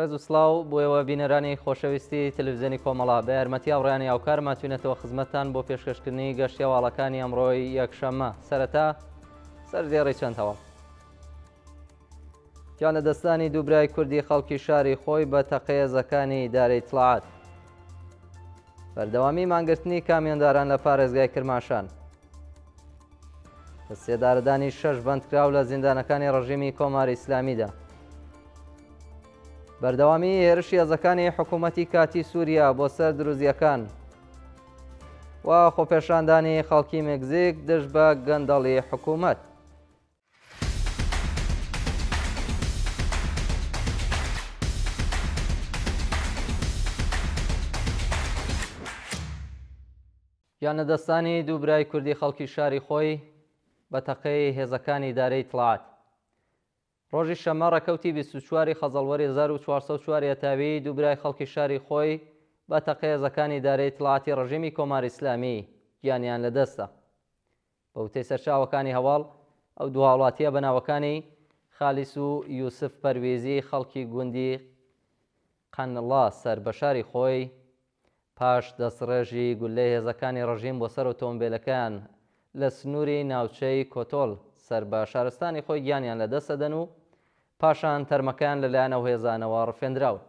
ڕێز و سڵاو بۆیەوە بینەرانی خۆشەویستی تەلەڤیزیۆنی کۆمەڵا بە یارمەتی هاوڕێیانی هاوکارمان توێنێتەوە خزمەتتان بۆ پێشکەشکردنی گەشتیە واڵەکانی ئەمڕۆی یەکشەممە. سەرەتا سەردێڕی چەند هەواڵ. گیانە دەستانی دوو برای کوردی خەڵکی شاری خۆی بە تەقەیەزەکانی دارەی ئیتڵاعات. بەردەوامی مانگرتنی کامیۆنداران لە پارێزگای کرماشان. دەستێدارەدانی 6 بەندکراو لە زیندانەکانی ڕژیمی کۆماری ئیسلامیدا. بەردەوامی هێرشی هێزەکانی حکوومەتی کاتی سووریا بۆ سەر دروزیەکان و خۆپێشاندانی خەڵکی مێکزیک دژ بە گەندەڵی حکوومەت. گیانەدەستانی دوو برای کوردی خەڵکی شاری خۆی بە تەقەی هێزەکانی دارەی ئیتڵاعات. ڕۆژی شەمە ڕەکەوتی 24 خەزەڵوەری 1404 تاوی دوو برای خەڵکی شاری خۆی بە تەقەی هێزەکانی دارەی ئیتڵاعاتی ڕژیمی کۆماری ئیسلامی گیانیان لەدەستە. بە وتەی سەرچاوەکانی هەواڵ ئەو دوو هاوڵاتیە بەناوەکانی خالیس و یوسف پەروێزی خەڵکی گوندی قەنڵا سەر بە شاری خۆی پاش دەستڕێژی گولەی هێزەکانی ڕژیم بۆ سەر ئۆتۆمبیلەکان لە سنووری ناوچەی کۆتۆڵ سەر بە شارستانی خۆی گیانیان لەدەستەدەن و پاشان تەرمەکان لەلایەن ئەو هێزانەوە ڕفێنراون.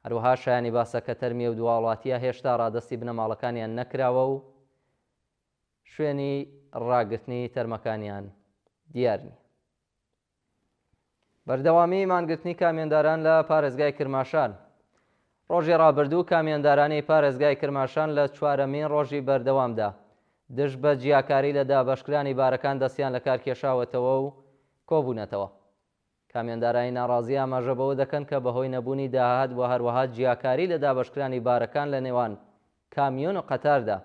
هەروەها شایانی باسە کە تەرمی ئەو دوو هاوڵاتیە هێشتا ڕادستی بنەماڵەکانیان نەکراوە و شوێنی ڕاگرتنی تەرمەکانیان دیار نییە. بەردەوامی مانگرتنی کامیۆنداران لە پارێزگای کرماشان. ڕۆژی ڕابردوو کامیۆندارانی پارێزگای کرماشان لە چوارەمین ڕۆژی بەردەوامدا دژ بە جیاکاری لە دابەشکرانی بارەکان دەستیان لە کار کێشاوەتەوە و کۆبوونەتەوە. کامیۆندارانی ناڕازی ئاماژە بەوە دەکەن کە بەهۆی نەبوونی داهات و هەروەها جیاکاری لە دابەشکرانی بارەکان لە نێوان کامیۆن و قەتاردا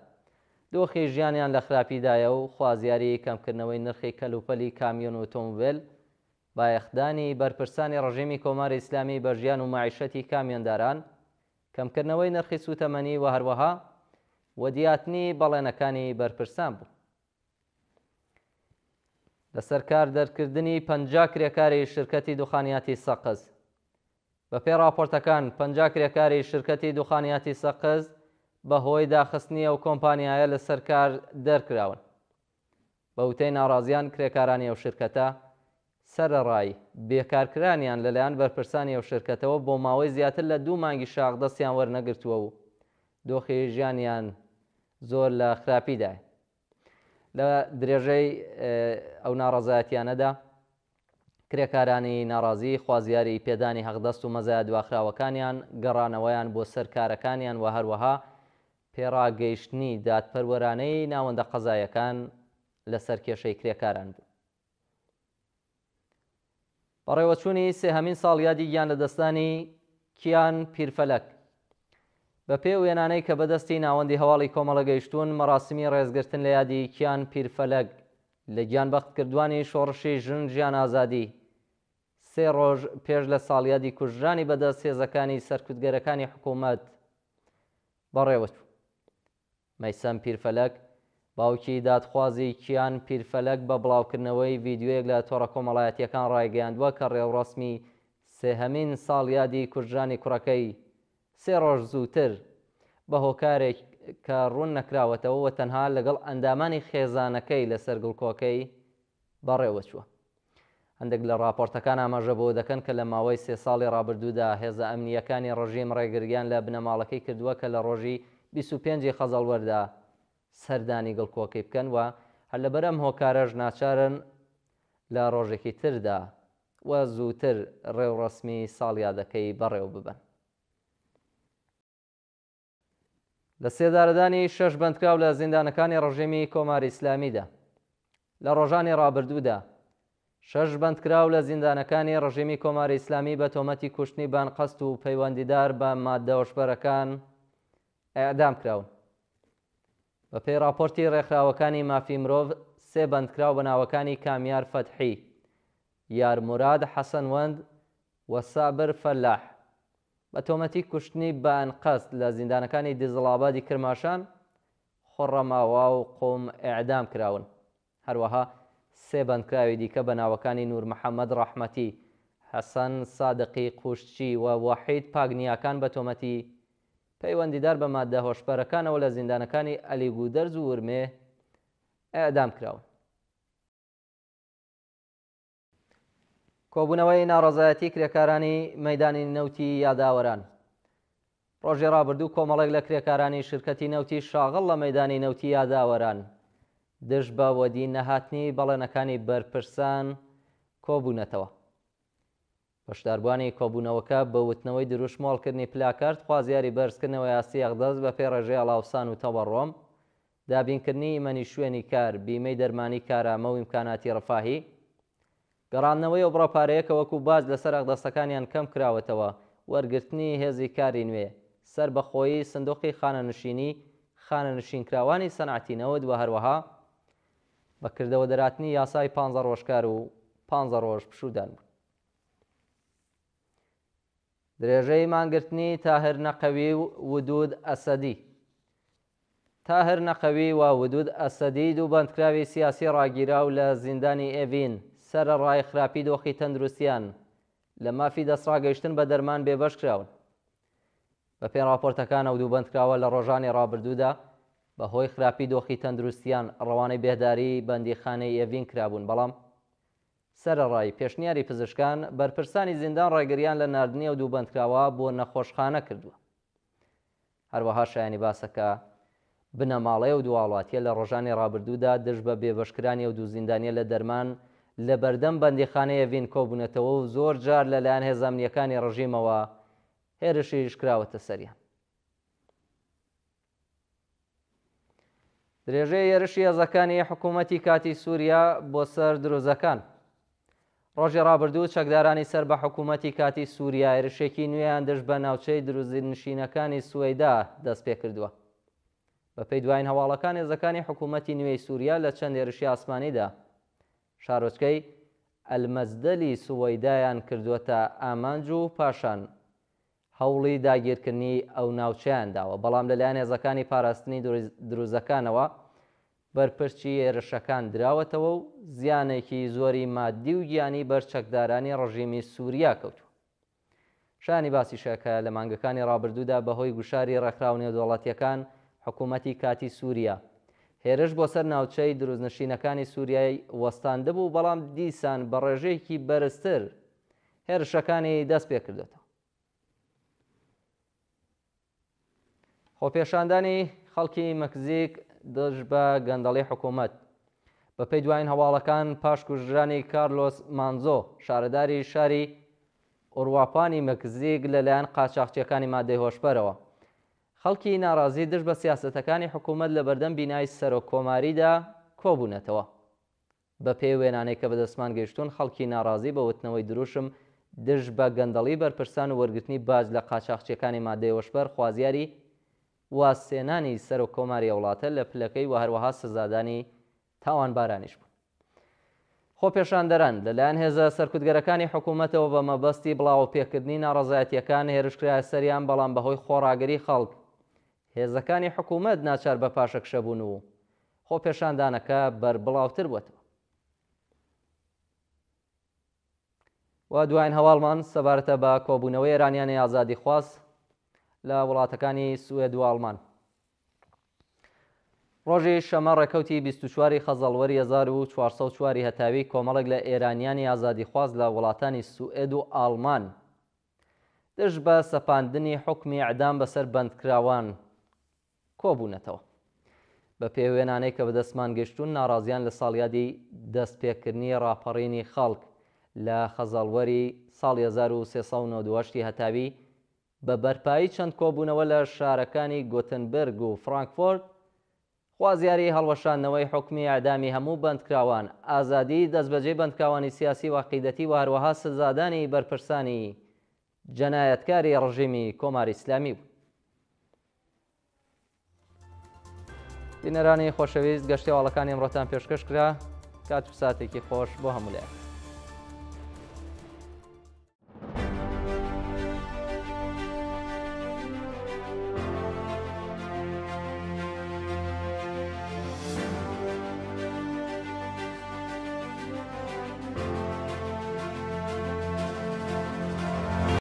دۆخی ژیانیان لە خراپیدایە و خوازیاری کەمکردنەوەی نرخی کەلوپەلی کامیۆن و ئۆتۆمبیل بایەخدانی بەرپرسانی ڕژیمی کۆماری ئیسلامی بە ژیان و معیشەتی کامیۆنداران، کەمکردنەوەی نرخی سوتەمەنی و هەروەها وەدیاتنی بەڵێنەکانی بەرپرسان بوو. لەسەر کار دەرکردنی 50 کرێکاری شرکەتی دوخانیاتی سەقز. بەپێی راپۆرتەکان 50 کرێکاری شرکەتی دوخانیاتی سەقز بەهۆی داخستنی ئەو کۆمپانیایە لەسەر کار دەرکراون. بە وتەی ناڕازیان کرێکارانی ئەو شرکەتە سەرەڕای بێکارکرانیان لەلایەن بەرپرسانی ئەو شرکەتەوە بۆ ماوەی زیاتر لە 2 مانگی شاق دەستیان وەرنەگرتووە و دۆخی ژیانیان زۆر لە خراپیدایە. لە درێژەی ئەو ناڕەزایەتیانەدا کرێکارانی ناڕازی خوازیاری پێدانی هەغدەست و مەزایە دواخراوەکانیان، گەڕانەوەیان بۆ سەر کارەکانیان و هەروەها پێڕاگەیشتنی دادپەروەرانەی ناوەندە قەزایەکان لەسەر کێشەی کرێکاران بوو. بەڕێوەچوونی سێهەمین ساڵیادی گیان لەدەستانی کیان پیرفەلەک. بە پێی وێنانەی کە بەدەستی ناوەندی هەواڵی کۆمەڵە گەیشتوون، مەراسمی ڕێزگرتن لە یادی کیان پیرفەلەک لە گیانبەختکردوانی شۆڕشی ژن ژیان ئازادی 3 ڕۆژ پێش لە ساڵیادی کوژرانی بەدەست هێزەکانی سەرکوتگەرەکانی حکوومەت بەڕێوەچوو. مەیسەم پیرفەلەک، باوکی دادخوازی کیان پیرفەلەک، بە بڵاوکردنەوەی ڤیدیۆیەک لە تۆڕە کۆمەڵایەتیەکان ڕایگەیاندووە کە ڕێوڕەسمی سێهەمین ساڵیادی کوژرانی کوڕەکەی 3 ڕۆژ زووتر بە هۆکارێک کە ڕوون نەکراوەتەوە و تەنها لەگەڵ ئەندامانی خێزانەکەی لەسەر گڵکۆکەی بەڕێوەچووە. هەندێک لە راپۆرتەکان ئاماژە بەوە دەکەن کە لە ماوەی 3 ساڵی ڕابردوودا هێزە ئەمنیەکانی ڕژیم ڕێگریان لە بنەماڵەکەی کردووە کە لە ڕۆژی 25 خەزەڵوەردا سەردانی گڵکۆکەی بکەن و هەر لەبەرەم هۆکارەش ناچارن لە ڕۆژێکی تردا و زووتر ڕێوڕەسمی ساڵیادەکەی بەڕێوە ببن. لە سێدارەدانی 6 بەندکراو لە زیندانەکانی ڕژیمی کۆماری ئیسلامیدا. لە ڕۆژانی ڕابردوودا 6 بەندکراو لە زیندانەکانی ڕژیمی کۆماری ئیسلامی بە تۆمەتی کوشتنی بانقەست و پەیوەندیدار بە ماددە وەشبەرەکان ئەعدام کراون. بە پێی راپۆرتی ڕێکخراوەکانی مافی مرۆڤ، 3 بەندکراو بە ناوەکانی کامیار فەتحی، یارموراد حەسەنوەند و سابر فەلاح بە تۆمەتی کوشتنی بانقەست لە زیندانەکانی دیزڵابادی کرماشان، خۆڕەماوا و قۆم ئیعدام کراون. هەروەها 3 بەندکراوی دیکە بە ناوەکانی نور محەممەد ڕەحمەتی، حەسەن سادقی قوشچی و وەحید پاگنیاکان بە تۆمەتی پەیوەندیدار بە مادە هۆشبەرەکانەوە لە زیندانەکانی ئەلیگودەرز و ورمێ ئەعدام کراون. کۆبوونەوەی ناڕەزایەتی کرێکارانی مەیدانی نەوتی یاداوەران. ڕۆژی ڕابردوو کۆمەڵێک لە کرێکارانی شرکەتی نەوتی شاغڵ لە مەیدانی نەوتی یاداوەران دژ بە وەدی نەهاتنی بەڵێنەکانی بەرپرسان کۆبوونەتەوە. بەشداربوانی کۆبوونەوەکە بە وتنەوەی دروشمۆڵکردنی پلاکارد، خوازیاری بەرزکردنەوە یاسی ئەغدەز بە پێی ڕێژەی ئەڵاوسان و تەوەڕۆم، دابینکردنی ئیمەنی شوێنی کار، بیمەی دەرمانی کارامە و ئیمکاناتی ڕەفاهی، گەڕاندنەوەی ئەو بڕەپارەیە کە وەکو باز لەسەر ئەغدەستەکانیان کەم کراوەتەوە، وەرگرتنی هێزی کاری نوێ، سەربەخۆیی سندوقی خانەنشینی، خانەنشینکراوانی سەنعەتینەوت و هەروەها بەکردەوە دەراتنی یاسای 15 ڕۆژکار و 15 ڕۆژ پشودان بوو. درێژەی مانگرتنی تاهر نەقەوی و ودود ئەسەدی. تاهر نەقەوی و ودود ئەسەدی دوو بەندکراوی سیاسی ڕاگیراو لە زیندانی ئێڤین سەرەڕای خراپی دۆخی تەندروستیان لە مافی دەستڕاگەیشتن بە دەرمان بێبەش کراون. بە پێی راپۆرتەکان ئەو دوو بەندکراوە لە ڕۆژانی ڕابردوودا بەهۆی خراپی دۆخی تەندروستیان ڕەوانەی بێداری بەندیخانەی ئێڤین کرابوون، بەڵام سەرەڕای پێشنیاری پزیشکان بەرپرسانی زیندان ڕێگریان لە ناردنی ئەو دوو بەندکراوە بۆ نەخۆشخانە کردووە. هەروەها شایانی باسەکە بنەماڵەیە و دووڵاتیە لە ڕۆژانی ڕابردوودا دژ بە بێبەشکرانی ئەو دوو زیندانیە لە دەرمان لە بەردەم بەندیخانەی ئێڤین کۆبوونەتەوە و زۆر جار لەلایەن هێزە ئەمنیەکانی ڕژیمەوە هێرشیش کراوەتە سەریان. درێژەی هێرشی هێزەکانی حکوومەتی کاتی سووریا بۆ سەر دروزەکان. ڕۆژی ڕابردوو چەکدارانی سەر بە حکوومەتی کاتی سووریا هێرشێکی نوێیان دژ بە ناوچەی دروزنشینەکانی سوێدا دەست پێ کردووە. بە پێی دوایین هەواڵەکان هێزەکانی حکوومەتی نوێی سووریا لە چەند هێرشی ئاسمانیدا شارۆچکەی ئەلمەزدەلی سوەیدایان کردووەتە ئامانج و پاشان هەوڵی داگیرکردنی ئەو ناوچەیان داوە، بەڵام لەلایەن هێزەکانی پاراستنی دروزەکانەوە بەرپرسی هێرشەکان دراوەتەوە و زیانێکی زۆری مادی و گیانی بەرچەکدارانی ڕژیمی سووریا کەوتووە. شانی باسی شەکە لە مانگەکانی ڕابردوودا بەهۆی گوشاری ڕێکخراو نێودەوڵەتیەکان حکوومەتی کاتی سووریا هێرش بۆ سەر ناوچەی دروستنشینەکانی سووریای وەستاندە بوو، بەڵام دیسان بە ڕێژەیەکی بەرزتر هێرشەکانی دەست پێ کردوێتەوە. خۆپێشاندانی خەڵکی مەکزیک دژ بە گەندەڵی حکوومەت. بە پێی دوایین هەواڵەکان پاش کوژرانی کارلۆس مانزۆ شارەداری شاری ئۆرواپانی مەکزیک لەلایەن قاچاقچیەکانی مادەی هۆشبەرەوە، خەڵکی ناڕازی دژ بە سیاسەتەکانی حکوومەت لە بەردەم بینای سەرۆکۆماریدا کۆبوونەتەوە. بە پێی وێنانەی کە بەدەستمان گەیشتوون، خەڵکی ناڕازی بە وتنەوەی دروشم دژ بە گەندەڵی بەرپرسان و وەرگرتنی باج لە قاچاقچیەکانی مادەی هۆشبەر خوازیاری واسێنانی سەرۆکۆماری وڵاتە لە پلەکەی و هەروەها سزادانی تاوانبارانیش بوون. خۆپێشاندەران لەلایەن هێزە سەرکوتگەرەکانی حکوومەتەوە بە مەبەستی بڵاو پێکردنی ناڕەزایەتیەکان هێرشکرایە سەریان، بەڵام بەهۆی خۆڕاگەری خەڵک هێزەکانی حکوومەت ناچار بە پاشەکشەبوون و خۆپێشاندانەکە بەربڵاوتر بووەتەوە. و دوایین هەواڵمان سەبارەتە بە کۆبوونەوەی ئێرانیانی ئازادی خواست لە وڵاتەکانی سوێد و ئاڵمان. ڕۆژی شەمە ڕێکەوتی 24 خەزەڵوەری 1404 هەتاوی کۆمەڵێک لە ئێرانیانی ئازادی خواست لە وڵاتانی سوئێد و ئاڵمان دژ بە سەپاندنی حکمی ئەعدام بەسەر بەندکراوان کۆبوونەتەوە. بە پێی وێنانەی کە بەدەستمان گەیشتوون، ناڕازیان لە ساڵیادی دەستپێکردنی ڕاپەڕینی خەڵک لە خەزەڵوەری ساڵی 1398 هەتاوی بە بەرپایی چەند کۆبوونەوە لە شارەکانی گۆتنبرگ و فرانکفۆرت خوازیاری هەڵوەشاندنەوەی حکمی ئەعدامی هەموو بەندکراوان، ئازادی دەستبەجێی بەندکراوانی سیاسی و عەقیدەتی و هەروەها سزادانی بەرپرسانی جەنایەتکاری ڕژیمی کۆماری ئیسلامی بوو. بینەرانی خۆشەویست، گەشتی هەواڵەکانی ئەمڕۆتان پێشکەش کرا. کات و ساتێکی خۆش بۆ هەموو لایەک.